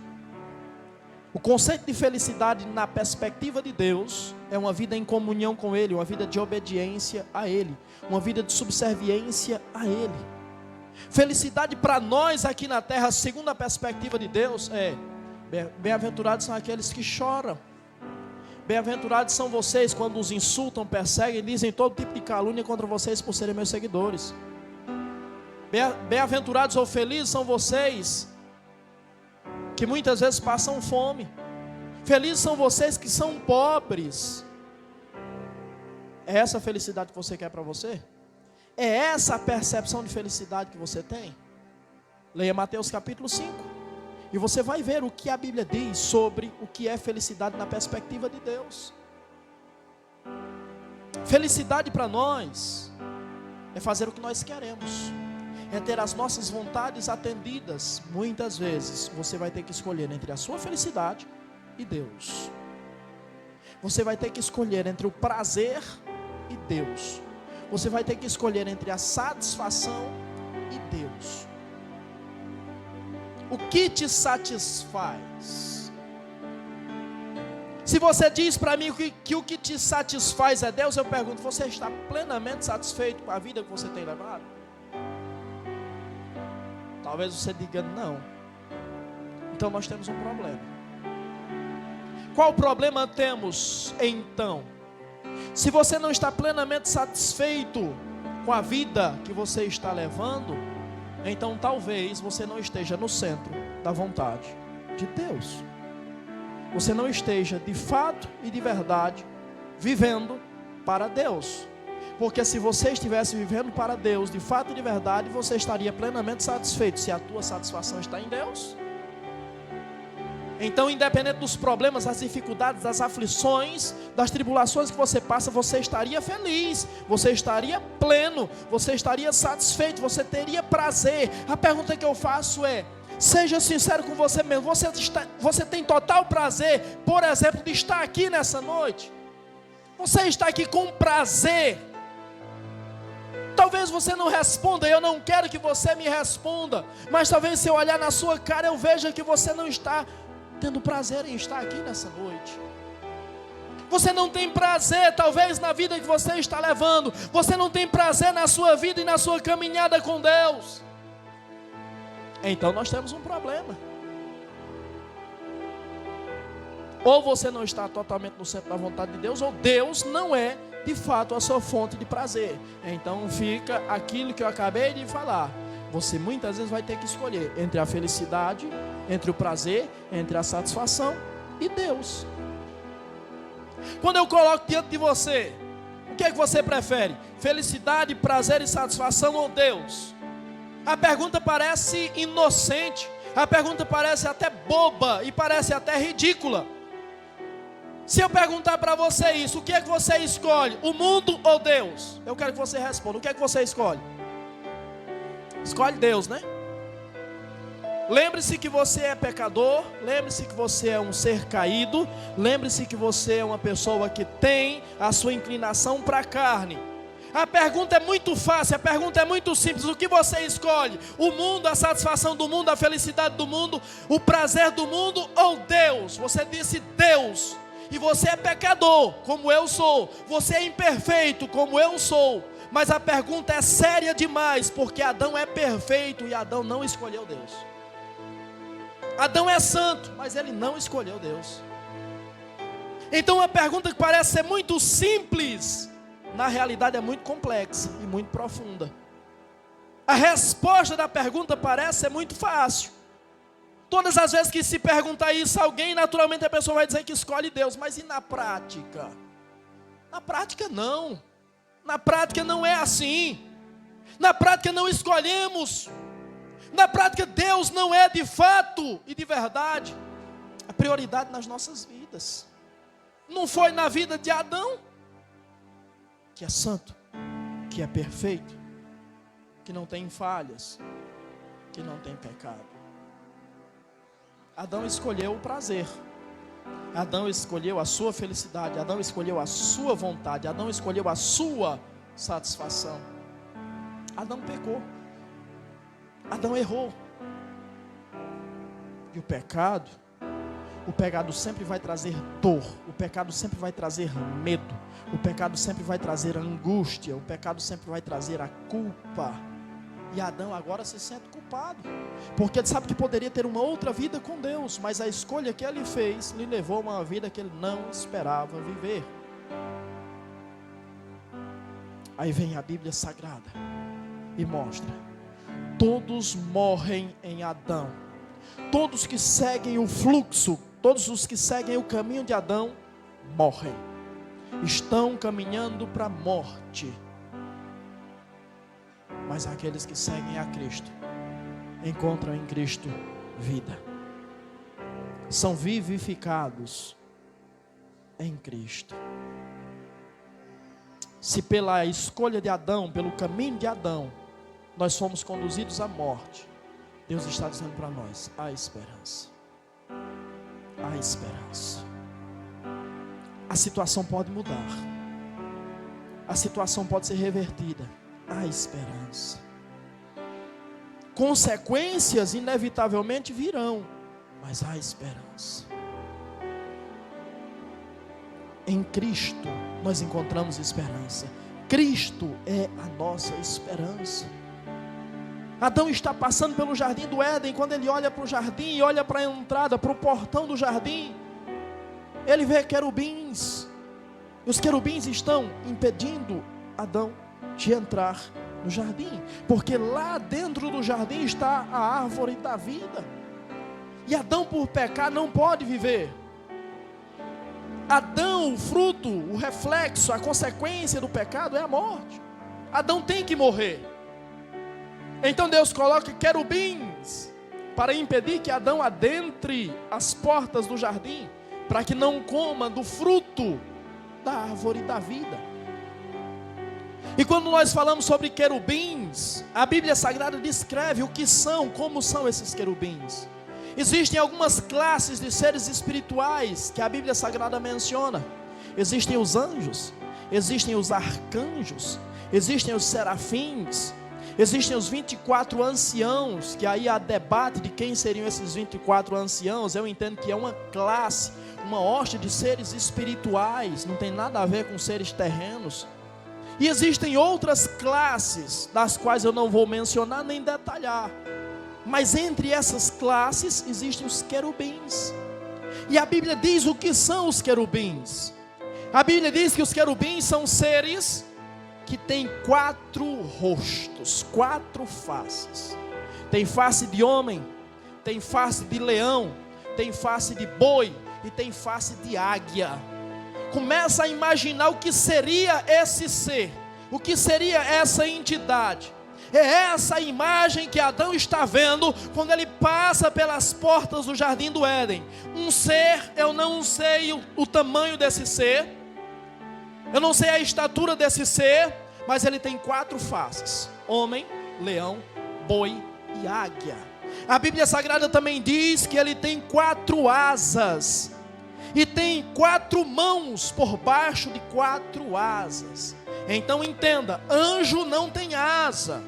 O conceito de felicidade na perspectiva de Deus é uma vida em comunhão com Ele, uma vida de obediência a Ele, uma vida de subserviência a Ele. Felicidade para nós aqui na terra, segundo a perspectiva de Deus, é: bem-aventurados são aqueles que choram. Bem-aventurados são vocês quando os insultam, perseguem, dizem todo tipo de calúnia contra vocês por serem meus seguidores. Bem-aventurados ou felizes são vocês que muitas vezes passam fome. Felizes são vocês que são pobres. É essa a felicidade que você quer para você? É essa a percepção de felicidade que você tem? Leia Mateus capítulo 5. E você vai ver o que a Bíblia diz sobre o que é felicidade na perspectiva de Deus. Felicidade para nós é fazer o que nós queremos, é ter as nossas vontades atendidas. Muitas vezes você vai ter que escolher entre a sua felicidade e Deus. Você vai ter que escolher entre o prazer e Deus. Você vai ter que escolher entre a satisfação e Deus. O que te satisfaz? Se você diz para mim que o que te satisfaz é Deus, eu pergunto, você está plenamente satisfeito com a vida que você tem levado? Talvez você diga não. Então nós temos um problema. Qual problema temos então? Se você não está plenamente satisfeito com a vida que você está levando, então talvez você não esteja no centro da vontade de Deus. Você não esteja de fato e de verdade vivendo para Deus. Porque se você estivesse vivendo para Deus de fato e de verdade, você estaria plenamente satisfeito. Se a tua satisfação está em Deus, então, independente dos problemas, das dificuldades, das aflições, das tribulações que você passa, você estaria feliz, você estaria pleno, você estaria satisfeito, você teria prazer. A pergunta que eu faço é: seja sincero com você mesmo, você tem total prazer, por exemplo, de estar aqui nessa noite? Você está aqui com prazer? Talvez você não responda, eu não quero que você me responda, mas talvez se eu olhar na sua cara, eu veja que você não está tendo prazer em estar aqui nessa noite. Você não tem prazer talvez na vida que você está levando. Você não tem prazer na sua vida e na sua caminhada com Deus. Então nós temos um problema. Ou você não está totalmente no centro da vontade de Deus, ou Deus não é de fato a sua fonte de prazer. Então fica aquilo que eu acabei de falar. Você muitas vezes vai ter que escolher entre a felicidade, entre o prazer, entre a satisfação e Deus. Quando eu coloco diante de você, o que é que você prefere? Felicidade, prazer e satisfação ou Deus? A pergunta parece inocente, a pergunta parece até boba e parece até ridícula. Se eu perguntar para você isso, o que é que você escolhe? O mundo ou Deus? Eu quero que você responda, o que é que você escolhe? Escolhe Deus, né? Lembre-se que você é pecador, lembre-se que você é um ser caído, lembre-se que você é uma pessoa que tem a sua inclinação para a carne. A pergunta é muito fácil, a pergunta é muito simples, o que você escolhe? O mundo, a satisfação do mundo, a felicidade do mundo, o prazer do mundo ou Deus? Você disse Deus, e você é pecador, como eu sou, você é imperfeito, como eu sou, mas a pergunta é séria demais, porque Adão é perfeito e Adão não escolheu Deus. Adão é santo, mas ele não escolheu Deus. Então uma pergunta que parece ser muito simples, na realidade é muito complexa e muito profunda. A resposta da pergunta parece ser muito fácil. Todas as vezes que se pergunta isso a alguém, naturalmente a pessoa vai dizer que escolhe Deus. Mas e na prática? Na prática não. Na prática não é assim. Na prática não escolhemos. Na prática Deus não é de fato e de verdade a prioridade nas nossas vidas. Não foi na vida de Adão, que é santo, que é perfeito, que não tem falhas, que não tem pecado. Adão escolheu o prazer, Adão escolheu a sua felicidade, Adão escolheu a sua vontade, Adão escolheu a sua satisfação. Adão pecou, Adão errou. E o pecado sempre vai trazer dor, o pecado sempre vai trazer medo, o pecado sempre vai trazer angústia, o pecado sempre vai trazer a culpa. E Adão agora se sente culpado, porque ele sabe que poderia ter uma outra vida com Deus, mas a escolha que ele fez lhe levou a uma vida que ele não esperava viver. Aí vem a Bíblia Sagrada e mostra: todos morrem em Adão. Todos que seguem o fluxo, todos os que seguem o caminho de Adão, morrem. Estão caminhando para a morte. Mas aqueles que seguem a Cristo, encontram em Cristo vida. São vivificados em Cristo. Se pela escolha de Adão, pelo caminho de Adão, nós fomos conduzidos à morte, Deus está dizendo para nós: há esperança. Há esperança. A situação pode mudar. A situação pode ser revertida. Há esperança. Consequências inevitavelmente virão, mas há esperança. Em Cristo nós encontramos esperança. Cristo é a nossa esperança. Adão está passando pelo jardim do Éden. Quando ele olha para o jardim e olha para a entrada, para o portão do jardim, ele vê querubins. Os querubins estão impedindo Adão de entrar no jardim, porque lá dentro do jardim está a árvore da vida. E Adão, por pecar, não pode viver. Adão, o fruto, o reflexo, a consequência do pecado é a morte. Adão tem que morrer. Então Deus coloca querubins para impedir que Adão adentre as portas do jardim, para que não coma do fruto da árvore da vida. E quando nós falamos sobre querubins, a Bíblia Sagrada descreve o que são, como são esses querubins. Existem algumas classes de seres espirituais que a Bíblia Sagrada menciona. Existem os anjos, existem os arcanjos, existem os serafins, existem os 24 anciãos, que aí há debate de quem seriam esses 24 anciãos. Eu entendo que é uma classe, uma hoste de seres espirituais, não tem nada a ver com seres terrenos. E existem outras classes, das quais eu não vou mencionar nem detalhar. Mas entre essas classes existem os querubins. E a Bíblia diz o que são os querubins. A Bíblia diz que os querubins são seres que tem 4 rostos, 4 faces. Tem face de homem, tem face de leão, tem face de boi e tem face de águia. Começa a imaginar o que seria esse ser, o que seria essa entidade. É essa imagem que Adão está vendo quando ele passa pelas portas do jardim do Éden. Um ser, eu não sei o tamanho desse ser, eu não sei a estatura desse ser, mas ele tem 4 faces: homem, leão, boi e águia. A Bíblia Sagrada também diz que ele tem 4 asas e tem 4 mãos por baixo de 4 asas. Então entenda, anjo não tem asa.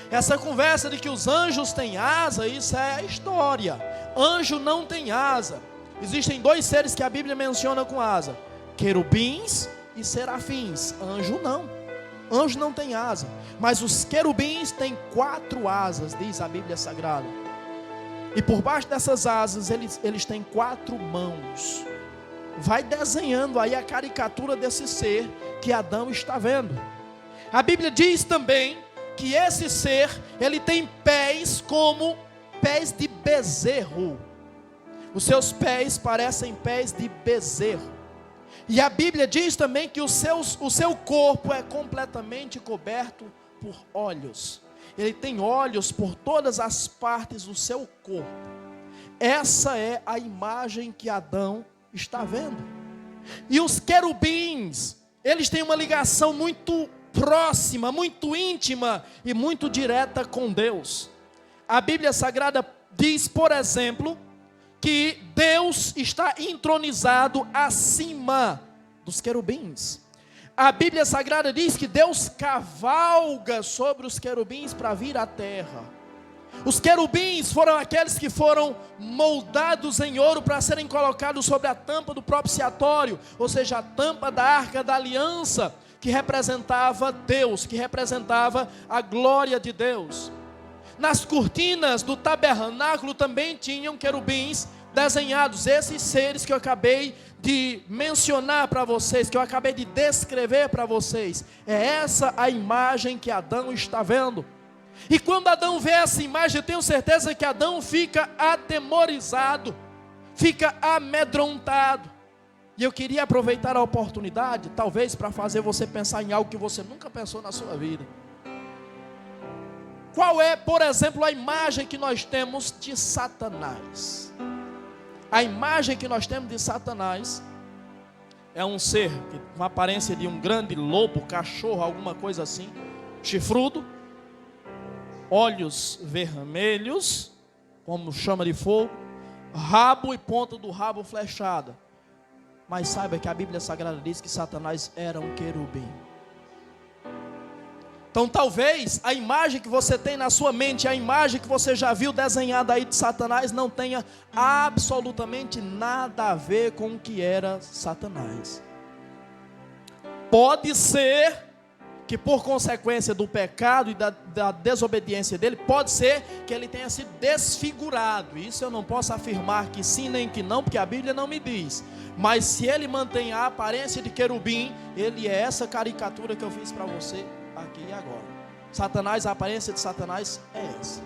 Essa conversa de que os anjos têm asa, isso é história. Anjo não tem asa. Existem 2 seres que a Bíblia menciona com asa: querubins e serafins. Anjo não. Anjo não tem asa. Mas os querubins têm 4 asas, diz a Bíblia Sagrada. E por baixo dessas asas eles têm 4 mãos. Vai desenhando aí a caricatura desse ser que Adão está vendo. A Bíblia diz também que esse ser, ele tem pés como pés de bezerro. Os seus pés parecem pés de bezerro. E a Bíblia diz também que o seu corpo é completamente coberto por olhos. Ele tem olhos por todas as partes do seu corpo. Essa é a imagem que Adão está vendo. E os querubins, eles têm uma ligação muito próxima, muito íntima e muito direta com Deus. A Bíblia Sagrada diz, por exemplo, que Deus está entronizado acima dos querubins. A Bíblia Sagrada diz que Deus cavalga sobre os querubins para vir à terra. Os querubins foram aqueles que foram moldados em ouro para serem colocados sobre a tampa do propiciatório, ou seja, a tampa da arca da aliança, que representava Deus, que representava a glória de Deus. Nas cortinas do tabernáculo também tinham querubins desenhados, esses seres que eu acabei de mencionar para vocês, que eu acabei de descrever para vocês. É essa a imagem que Adão está vendo. E quando Adão vê essa imagem, eu tenho certeza que Adão fica atemorizado, fica amedrontado. E eu queria aproveitar a oportunidade, talvez para fazer você pensar em algo que você nunca pensou na sua vida. Qual é, por exemplo, a imagem que nós temos de Satanás? A imagem que nós temos de Satanás é um ser com a aparência de um grande lobo, cachorro, alguma coisa assim, chifrudo, olhos vermelhos, como chama de fogo, rabo e ponta do rabo flechada. Mas saiba que a Bíblia Sagrada diz que Satanás era um querubim. Então talvez a imagem que você tem na sua mente, a imagem que você já viu desenhada aí de Satanás, não tenha absolutamente nada a ver com o que era Satanás. Pode ser que por consequência do pecado e da desobediência dele, pode ser que ele tenha sido desfigurado. Isso eu não posso afirmar que sim nem que não, porque a Bíblia não me diz. Mas se ele mantém a aparência de querubim, ele é essa caricatura que eu fiz para você aqui e agora. Satanás, a aparência de Satanás é essa.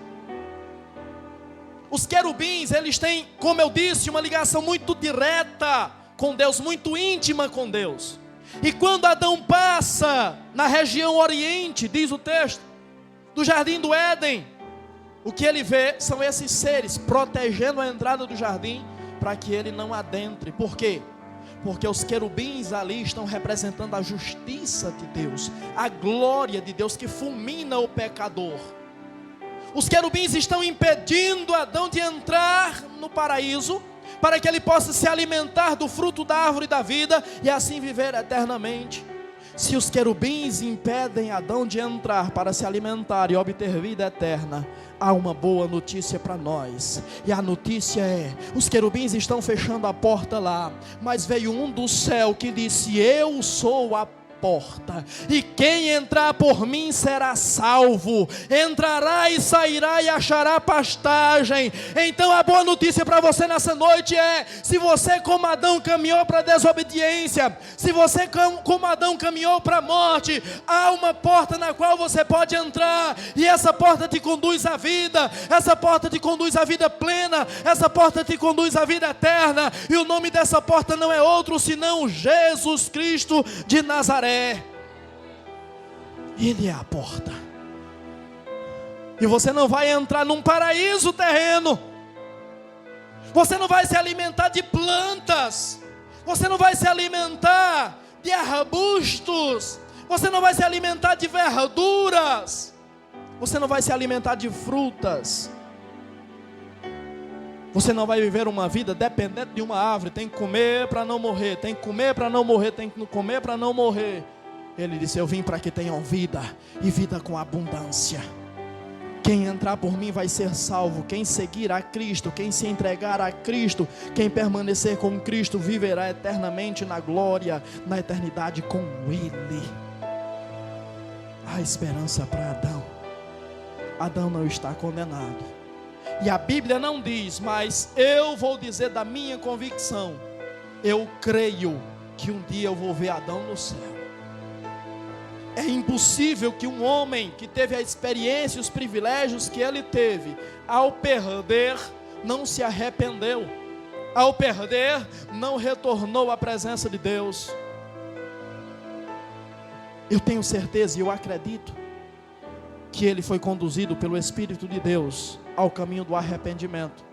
Os querubins, eles têm, como eu disse, uma ligação muito direta com Deus, muito íntima com Deus. E quando Adão passa na região oriente, diz o texto, do jardim do Éden, o que ele vê são esses seres protegendo a entrada do jardim para que ele não adentre. Por quê? Porque os querubins ali estão representando a justiça de Deus, a glória de Deus que fulmina o pecador. Os querubins estão impedindo Adão de entrar no paraíso, para que ele possa se alimentar do fruto da árvore da vida e assim viver eternamente. Se os querubins impedem Adão de entrar para se alimentar e obter vida eterna, há uma boa notícia para nós. E a notícia é: os querubins estão fechando a porta lá, mas veio um do céu que disse: eu sou a porta, e quem entrar por mim será salvo, entrará e sairá e achará pastagem. Então a boa notícia para você nessa noite é: se você como Adão caminhou para a desobediência, se você como Adão caminhou para a morte, há uma porta na qual você pode entrar, e essa porta te conduz à vida, essa porta te conduz à vida plena, essa porta te conduz à vida eterna, e o nome dessa porta não é outro senão Jesus Cristo de Nazaré. Ele é a porta. E você não vai entrar num paraíso terreno, você não vai se alimentar de plantas, você não vai se alimentar de arbustos, você não vai se alimentar de verduras, você não vai se alimentar de frutas, você não vai viver uma vida dependente de uma árvore. Tem que comer para não morrer, tem que comer para não morrer, tem que comer para não morrer. Ele disse: eu vim para que tenham vida, e vida com abundância. Quem entrar por mim vai ser salvo. Quem seguir a Cristo, quem se entregar a Cristo, quem permanecer com Cristo, viverá eternamente na glória, na eternidade com Ele. Há esperança para Adão. Adão não está condenado. E a Bíblia não diz, mas eu vou dizer da minha convicção: eu creio que um dia eu vou ver Adão no céu. É impossível que um homem que teve a experiência e os privilégios que ele teve, ao perder, não se arrependeu, ao perder, não retornou à presença de Deus. Eu tenho certeza e eu acredito que ele foi conduzido pelo Espírito de Deus ao caminho do arrependimento,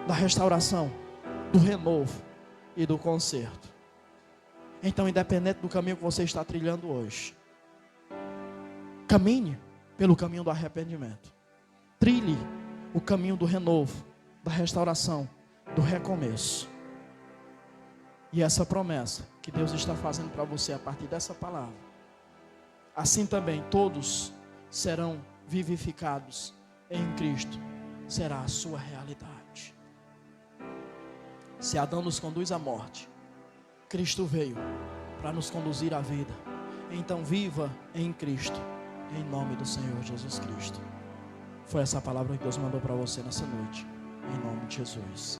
da restauração, do renovo e do conserto. Então, independente do caminho que você está trilhando hoje, caminhe pelo caminho do arrependimento, trilhe o caminho do renovo, da restauração, do recomeço. E essa promessa que Deus está fazendo para você a partir dessa palavra, assim também todos serão vivificados em Cristo, será a sua realidade. Se Adão nos conduz à morte, Cristo veio para nos conduzir à vida. Então viva em Cristo, em nome do Senhor Jesus Cristo. Foi essa palavra que Deus mandou para você nessa noite, em nome de Jesus.